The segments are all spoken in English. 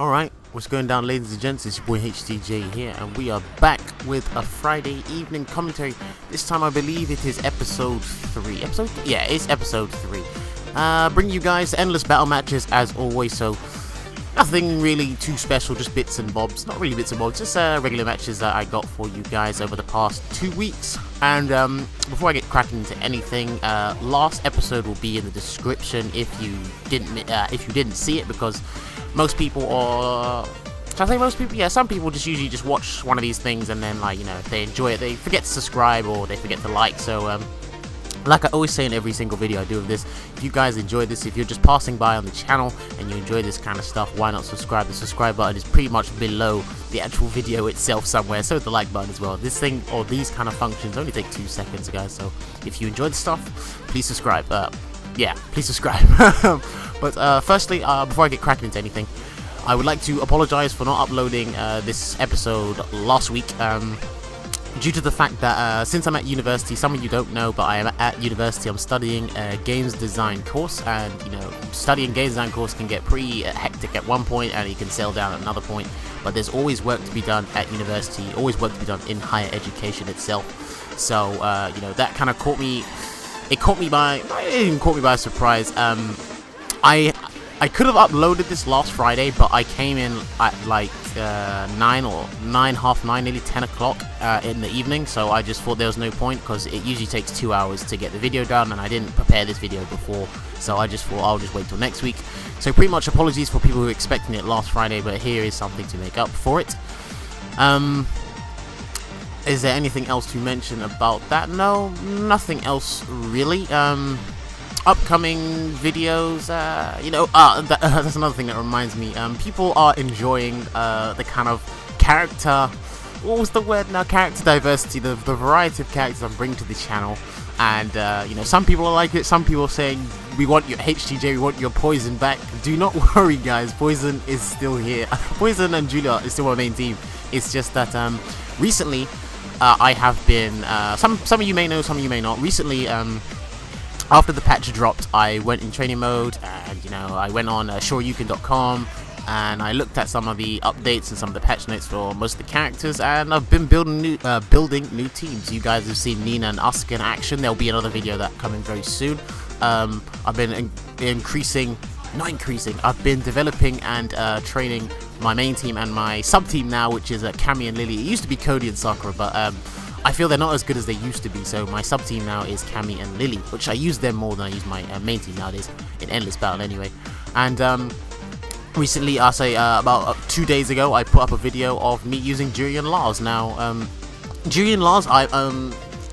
Alright, what's going down, ladies and gents? It's your boy HDJ here, and we are back with a Friday evening commentary. This time I believe it is episode 3. Yeah, it's episode 3. Bring you guys endless battle matches as always, so nothing really too special, just bits and bobs. Not really bits and bobs, just regular matches that I got for you guys over the past 2 weeks. And before I get cracking into anything, last episode will be in the description if you didn't see it, because most people, or should I say most people? Yeah, some people just usually just watch one of these things and then, like, you know, if they enjoy it, they forget to subscribe or they forget to like. So like I always say in every single video I do of this, if you guys enjoy this, if you're just passing by on the channel and you enjoy this kind of stuff, why not subscribe? The subscribe button is pretty much below the actual video itself somewhere, so the like button as well. This thing, or these kind of functions, only take 2 seconds, guys, so if you enjoy the stuff, please subscribe. Yeah, please subscribe. But firstly, before I get cracking into anything, I would like to apologize for not uploading this episode last week, due to the fact that since I'm at university, some of you don't know, but I am at university. I'm studying a games design course, and you know, studying games design course can get pretty hectic at one point and it can settle down at another point, but there's always work to be done at university, always work to be done in higher education itself. So you know, that kind of it didn't caught me by surprise. I could have uploaded this last Friday, but I came in at like 9 or 9, half 9, nearly 10 o'clock in the evening, so I just thought there was no point, because it usually takes 2 hours to get the video done, and I didn't prepare this video before, so I just thought I'll just wait till next week. So pretty much apologies for people who were expecting it last Friday, but here is something to make up for it. Is there anything else to mention about that? No, nothing else really. Upcoming videos, you know, that's another thing that reminds me, people are enjoying the kind of character, what was the word now, character diversity, the variety of characters I'm bringing to the channel. And you know, some people like it, some people are saying, we want your HDJ, we want your Poison back. Do not worry, guys, Poison is still here. Poison and Julia is still my main team. It's just that recently I have been, some of you may know, some of you may not, recently after the patch dropped, I went in training mode, and you know, I went on shoryuken.com and I looked at some of the updates and some of the patch notes for most of the characters, and I've been building new teams. You guys have seen Nina and Asuka in action. There'll be another video that coming very soon. I've been I've been developing and training my main team and my sub team now, which is Cammy and Lily. It used to be Cody and Sakura, but I feel they're not as good as they used to be, so my sub team now is Cammy and Lily, which I use them more than I use my main team nowadays, in Endless Battle anyway. And recently, I say about 2 days ago, I put up a video of me using Juri and Lars. Now, Juri and Lars,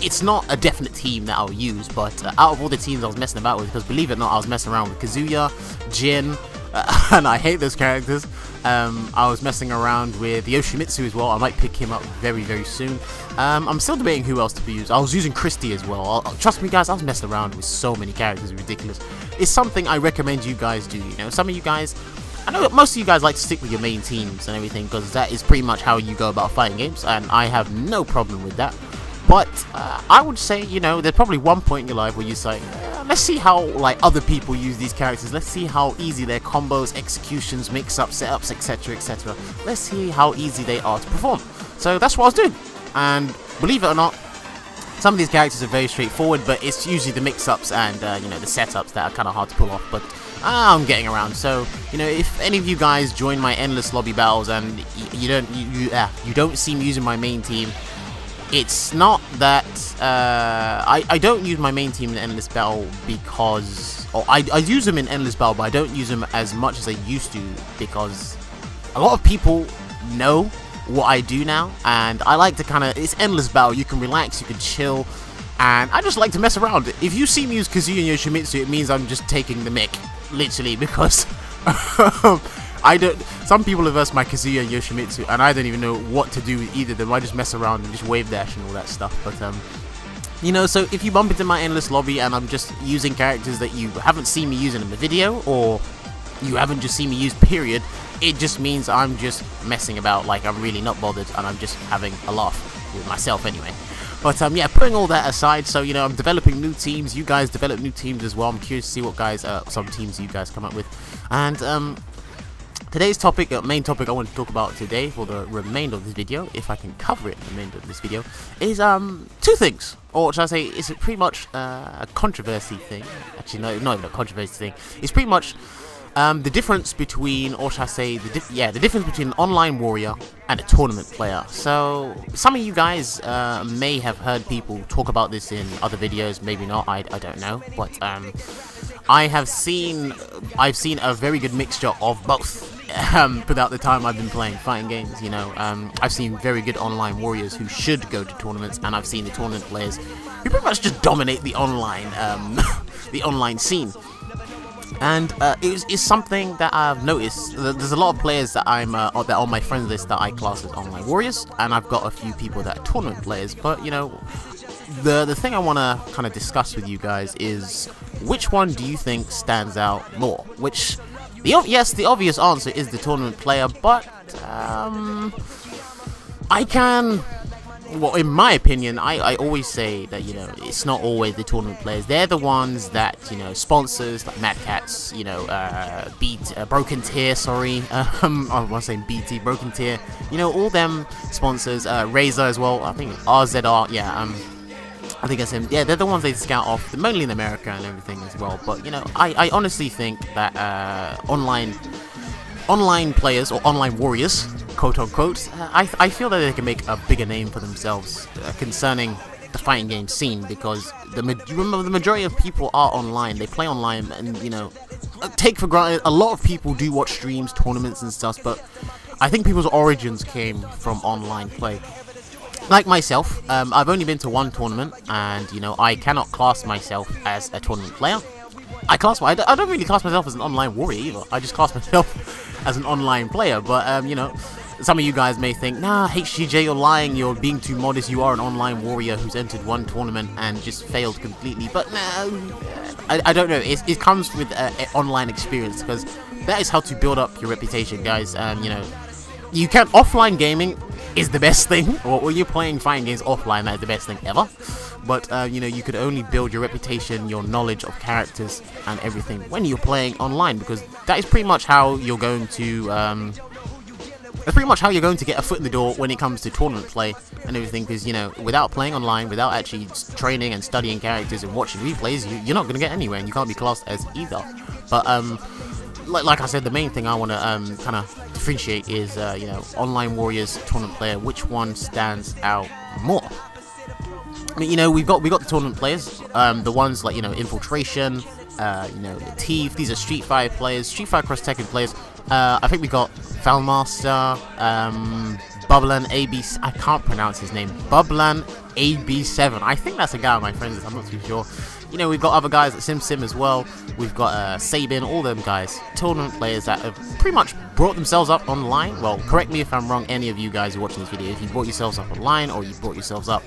it's not a definite team that I'll use, but out of all the teams I was messing about with, because believe it or not, I was messing around with Kazuya, Jin, and I hate those characters. I was messing around with Yoshimitsu as well. I might pick him up very, very soon. I'm still debating who else to use. I was using Christy as well. Trust me, guys, I was messing around with so many characters, ridiculous. It's something I recommend you guys do. You know, some of you guys, I know most of you guys like to stick with your main teams and everything, because that is pretty much how you go about fighting games, and I have no problem with that. But I would say, you know, there's probably one point in your life where you say, let's see how like other people use these characters. Let's see how easy their combos, executions, mix-ups, setups, etc., etc. Let's see how easy they are to perform. So that's what I was doing. And believe it or not, some of these characters are very straightforward, but it's usually the mix-ups and you know, the setups that are kind of hard to pull off. But I'm getting around. So you know, if any of you guys join my endless lobby battles and you don't see me using my main team, it's not that I don't use my main team in Endless Battle because, or I use them in Endless Battle, but I don't use them as much as I used to, because a lot of people know what I do now, and I like to kind of, it's Endless Battle, you can relax, you can chill, and I just like to mess around. If you see me use Kazuya and Yoshimitsu, it means I'm just taking the mick, literally, because some people have versed my Kazuya and Yoshimitsu, and I don't even know what to do with either of them. I just mess around and just wave dash and all that stuff. But you know, so if you bump into my endless lobby and I'm just using characters that you haven't seen me using in the video, or you haven't just seen me use period, it just means I'm just messing about, like I'm really not bothered, and I'm just having a laugh with myself anyway. But yeah, putting all that aside, so you know, I'm developing new teams. You guys develop new teams as well. I'm curious to see what guys, some teams you guys come up with, and Today's topic, main topic I want to talk about today for the remainder of this video, if I can cover it in the remainder of this video, is two things. Or should I say, it's pretty much a controversy thing. Actually, no, not even a controversy thing. It's pretty much the difference between, or should I say, the difference between an online warrior and a tournament player. So some of you guys may have heard people talk about this in other videos, maybe not. I don't know, but I've seen a very good mixture of both. Throughout the time I've been playing fighting games, you know, I've seen very good online warriors who should go to tournaments, and I've seen the tournament players who pretty much just dominate the online, the online scene. And it's something that I've noticed. There's a lot of players that that are on my friends list that I class as online warriors, and I've got a few people that are tournament players. But you know, the thing I want to kind of discuss with you guys is which one do you think stands out more? Yes, the obvious answer is the tournament player, but well, in my opinion, I always say that, you know, it's not always the tournament players. They're the ones that, you know, sponsors like Mad Cats, you know, Broken Tier, sorry, I was saying BT, Broken Tier, you know, all them sponsors, Razor as well, I think RZR, yeah, I think that's him. Yeah, they're the ones they scout off, mainly in America and everything as well. But you know, I honestly think that online players or online warriors, quote unquote, I feel that they can make a bigger name for themselves concerning the fighting game scene, because remember the majority of people are online. They play online, and you know, take for granted a lot of people do watch streams, tournaments, and stuff. But I think people's origins came from online play. Like myself, I've only been to one tournament, and you know, I cannot class myself as a tournament player. I don't really class myself as an online warrior either. I just class myself as an online player. But you know, some of you guys may think, nah, HDJ, you're lying, you're being too modest. You are an online warrior who's entered one tournament and just failed completely. But no, I don't know. It comes with an online experience, because that is how to build up your reputation, guys. You know, you can offline gaming is the best thing, or when you're playing fighting games offline, that's the best thing ever. But you know, you could only build your reputation, your knowledge of characters and everything when you're playing online, because that is pretty much how you're going to get a foot in the door when it comes to tournament play and everything. Because you know, without playing online, without actually training and studying characters and watching replays, you're not going to get anywhere, and you can't be classed as either. But like I said, the main thing I want to kind of differentiate is, you know, online warriors, tournament player. Which one stands out more? I mean, you know, we've got the tournament players, the ones like, you know, Infiltration, you know, Thief. These are Street Fighter players, Street Fighter Cross Tekken players. I think we got Foulmaster, Bublan AB. I can't pronounce his name. Bublan AB7. I think that's a guy on my friends list. I'm not too sure. You know, we've got other guys at Sim as well. We've got Sabin, all them guys, tournament players that have pretty much brought themselves up online. Well, correct me if I'm wrong, any of you guys who are watching this video. If you brought yourselves up online, or you brought yourselves up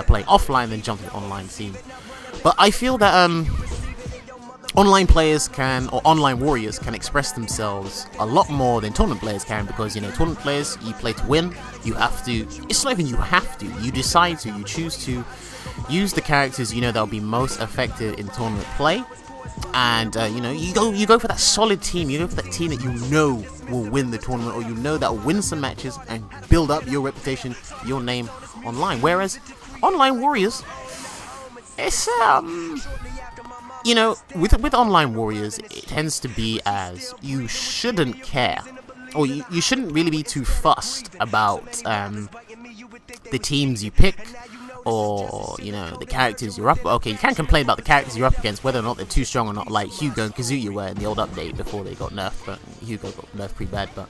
playing offline, then jump to the online scene. But I feel that online players or online warriors can express themselves a lot more than tournament players can, because you know, tournament players, you play to win. You have to. It's not even you have to. You decide to. You choose to use the characters you know that'll be most effective in tournament play, and you know, you go for that solid team. You go for that team that you know will win the tournament, or you know that will win some matches and build up your reputation, your name online. Whereas online warriors, it's you know, with online warriors, it tends to be as you shouldn't care, or you shouldn't really be too fussed about the teams you pick, or you know, the characters you're up. Okay, you can complain about the characters you're up against, whether or not they're too strong or not, like Hugo and Kazuya were in the old update before they got nerfed. But Hugo got nerfed pretty bad. But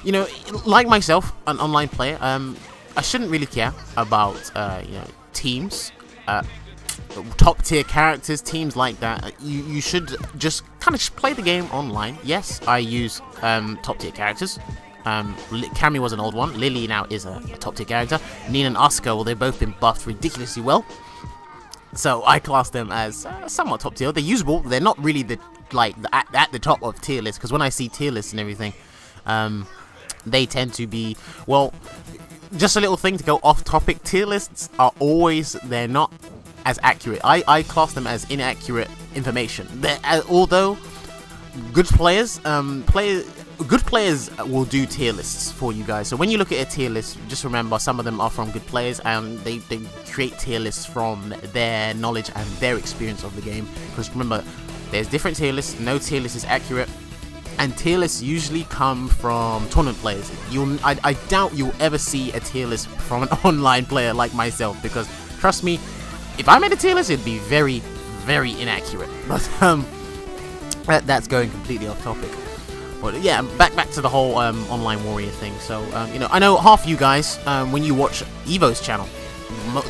you know, like myself, an online player, I shouldn't really care about you know, teams, top tier characters, teams like that. You should just kind of play the game online. Yes, I use top tier characters. Cammy was an old one. Lily now is a top tier character. Nina and Asuka, well, they've both been buffed ridiculously well, so I class them as somewhat top tier. They're usable. They're not really at the top of tier lists, because when I see tier lists and everything, they tend to be, well, just a little thing to go off topic. Tier lists are always, they're not as accurate. I class them as inaccurate information. Although good players, good players will do tier lists for you guys. So when you look at a tier list, just remember some of them are from good players, and they create tier lists from their knowledge and their experience of the game. Because remember, there's different tier lists. No tier list is accurate, and tier lists usually come from tournament players. I doubt you'll ever see a tier list from an online player like myself, because trust me, if I made a tier list, it'd be very, very inaccurate. But that's going completely off topic. But yeah, back to the whole online warrior thing. So you know, I know half you guys, when you watch Evo's channel,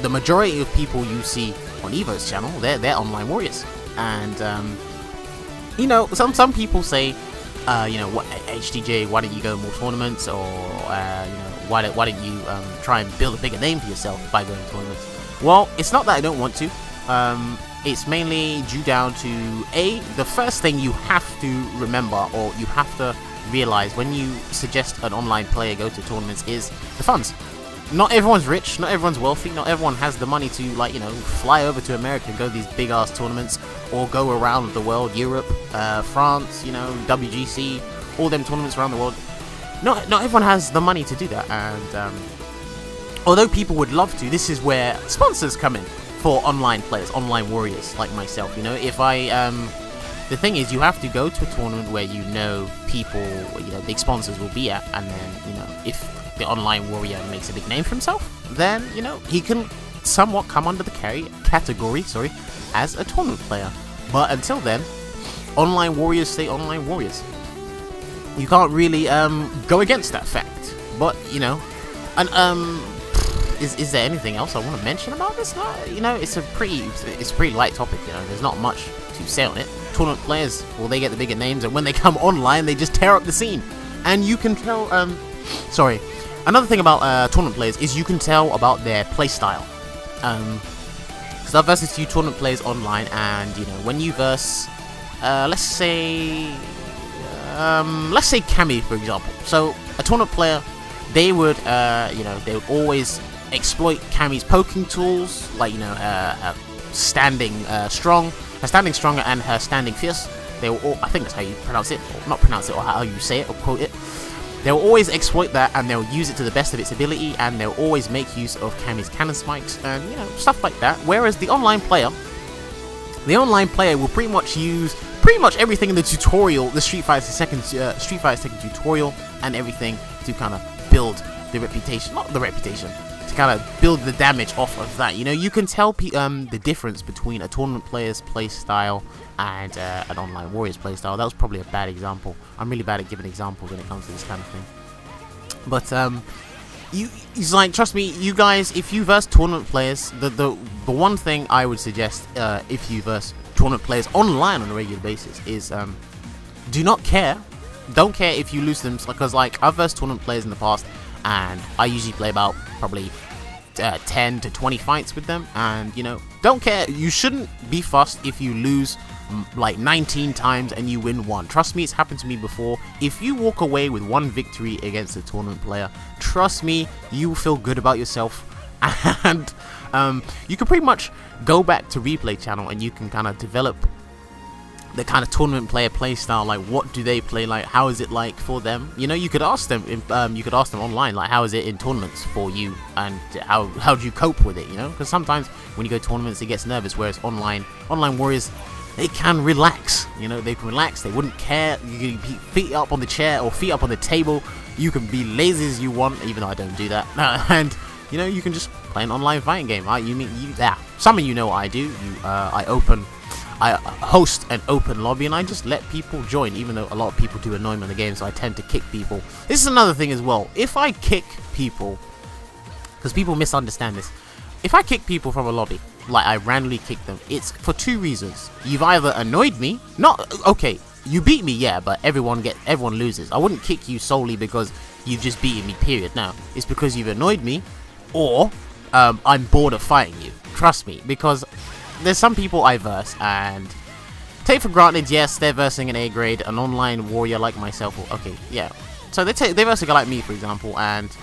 the majority of people you see on Evo's channel, they're online warriors. And you know, some people say, you know, what, HDJ, why don't you go more tournaments, or you know, why don't you try and build a bigger name for yourself by going to tournaments? Well, it's not that I don't want to. It's mainly due down to the first thing you have to remember, or you have to realize when you suggest an online player go to tournaments, is the funds. Not everyone's rich, not everyone's wealthy, not everyone has the money to, like, you know, fly over to America and go to these big ass tournaments, or go around the world, Europe, France, you know, WGC, all them tournaments around the world. Not everyone has the money to do that, and although people would love to, this is where sponsors come in for online players, online warriors like myself. You know, if I the thing is, you have to go to a tournament where you know people, you know, big sponsors will be at, and then, you know, if the online warrior makes a big name for himself, then, you know, he can somewhat come under the category as a tournament player. But until then, online warriors stay online warriors. You can't really go against that fact. But, you know, and is there anything else I want to mention about this? You know, it's a pretty light topic. You know, there's not much to say on it. Tournament players, well, they get the bigger names, and when they come online, they just tear up the scene. And you can tell. Another thing about tournament players is you can tell about their playstyle. Because I've versed a few tournament players online, and, you know, when you verse, let's say Cammy, for example. So a tournament player, they would, you know, they would always exploit Cammy's poking tools, like, you know, standing stronger and her standing fierce. They will all, I think that's how you pronounce it, or not pronounce it, or how you say it, or quote it. They'll always exploit that, and they'll use it to the best of its ability, and they'll always make use of Cammy's cannon spikes, and, you know, stuff like that. Whereas the online player will pretty much use everything in the tutorial, the Street Fighter Tekken tutorial, and everything to kind of build the reputation, to kind of build the damage off of that. You know, you can tell the difference between a tournament player's playstyle and an online warrior's playstyle. That was probably a bad example. I'm really bad at giving examples when it comes to this kind of thing. But it's like, trust me, you guys, if you verse tournament players, the one thing I would suggest, if you verse tournament players online on a regular basis, is don't care if you lose them, because, like, I've versed tournament players in the past, and I usually play about probably 10 to 20 fights with them, and, you know, don't care. You shouldn't be fussed if you lose like 19 times and you win one. Trust me, it's happened to me before. If you walk away with one victory against a tournament player, trust me, you feel good about yourself. And you can pretty much go back to Replay channel, and you can kind of develop the kind of tournament player play style. Like, what do they play like? How is it like for them? You know, you could ask them. You could ask them online, like, how is it in tournaments for you, and how do you cope with it? You know, because sometimes when you go to tournaments, it gets nervous. Whereas online warriors, they can relax. You know, they can relax. They wouldn't care. You can be feet up on the chair or feet up on the table. You can be lazy as you want, even though I don't do that. And, you know, you can just play an online fighting game. Some of you know what I do. I host an open lobby, and I just let people join, even though a lot of people do annoy me in the game, so I tend to kick people. This is another thing as well. If I kick people, because people misunderstand this, if I kick people from a lobby, like I randomly kick them, it's for two reasons. You've either annoyed me, okay, you beat me, yeah, but everyone loses. I wouldn't kick you solely because you've just beaten me, period. No, it's because you've annoyed me, or I'm bored of fighting you. Trust me, because there's some people I verse, and take for granted, yes, they're versing an A grade, an online warrior like myself. Okay, yeah. So they verse a guy like me, for example, and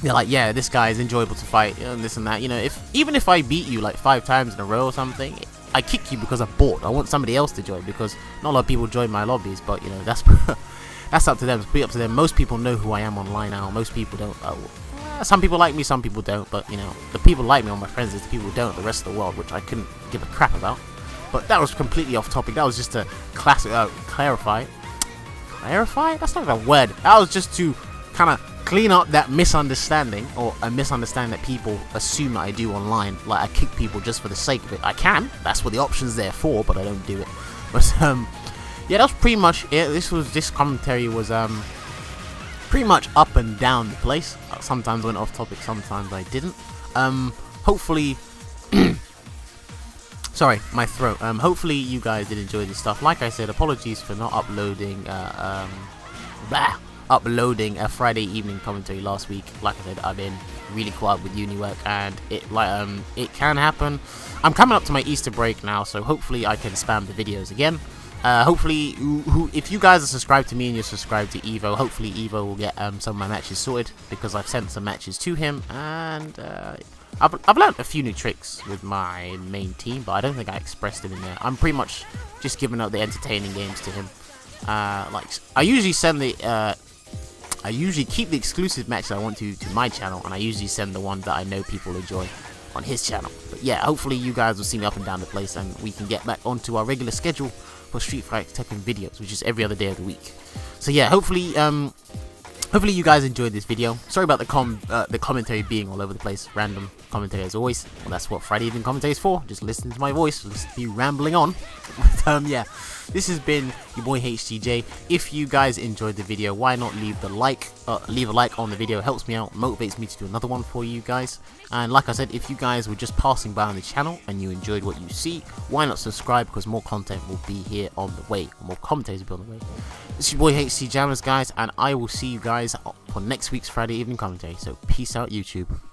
they're like, yeah, this guy is enjoyable to fight, and this and that. You know, even if I beat you like 5 times in a row or something, I kick you because I'm bored. I want somebody else to join, because not a lot of people join my lobbies, but you know, that's that's up to them. It's pretty up to them. Most people know who I am online now. Most people don't. Some people like me, some people don't. But you know, the people like me are my friends. It's the people who don't, the rest of the world, which I couldn't give a crap about. But that was completely off topic. That was just to clarify. Clarify? That's not a word. That was just to kind of clean up that misunderstanding, or a misunderstanding that people assume that I do online. Like I kick people just for the sake of it. I can. That's what the option's there for, but I don't do it. But yeah, that's pretty much it. This commentary was pretty much up and down the place. Sometimes I went off topic, sometimes I didn't. Hopefully, sorry, my throat. Hopefully you guys did enjoy this stuff. Like I said, apologies for not uploading uploading a Friday evening commentary last week. Like I said, I've been really caught up with uni work, and it can happen. I'm coming up to my Easter break now, so hopefully I can spam the videos again. Hopefully, if you guys are subscribed to me and you're subscribed to Evo, hopefully Evo will get some of my matches sorted, because I've sent some matches to him, and I've learned a few new tricks with my main team, but I don't think I expressed it in there. I'm pretty much just giving out the entertaining games to him. Like I usually keep the exclusive matches I want to my channel, and I usually send the ones that I know people enjoy on his channel. But yeah, hopefully you guys will see me up and down the place, and we can get back onto our regular schedule for Street Fighter Tekken videos, which is every other day of the week. So yeah, hopefully you guys enjoyed this video. Sorry about the commentary being all over the place, random commentary as always. Well, that's what Friday evening commentary is for. Just listen to my voice, listen to me rambling on. But yeah, this has been your boy HDJ. If you guys enjoyed the video, why not leave a like on the video? It helps me out, motivates me to do another one for you guys. And like I said, if you guys were just passing by on the channel and you enjoyed what you see, why not subscribe, because more content will be here on the way, more commentaries will be on the way. This is your boy HC Jammers, guys, and I will see you guys for next week's Friday evening commentary. So peace out, YouTube.